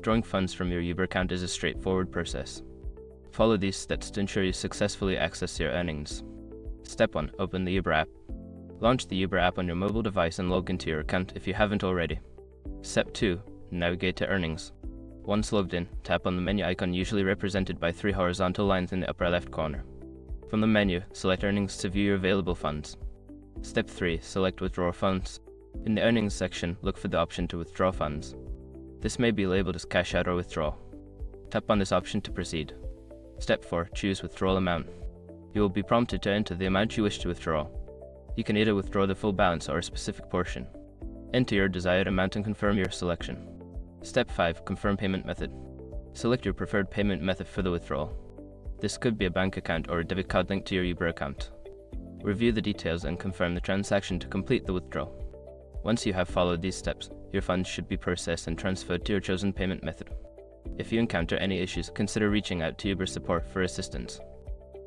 Withdrawing funds from your Uber account is a straightforward process. Follow these steps to ensure you successfully access your earnings. Step 1. Open the Uber app. Launch the Uber app on your mobile device and log into your account if you haven't already. Step 2. Navigate to Earnings. Once logged in, tap on the menu icon usually represented by 3 horizontal lines in the upper left corner. From the menu, select Earnings to view your available funds. Step 3. Select Withdraw Funds. In the Earnings section, look for the option to withdraw funds. This may be labeled as Cash Out or Withdraw. Tap on this option to proceed. Step 4. Choose Withdrawal Amount. You will be prompted to enter the amount you wish to withdraw. You can either withdraw the full balance or a specific portion. Enter your desired amount and confirm your selection. Step 5. Confirm Payment Method. Select your preferred payment method for the withdrawal. This could be a bank account or a debit card linked to your Uber account. Review the details and confirm the transaction to complete the withdrawal. Once you have followed these steps, your funds should be processed and transferred to your chosen payment method. If you encounter any issues, consider reaching out to Uber support for assistance.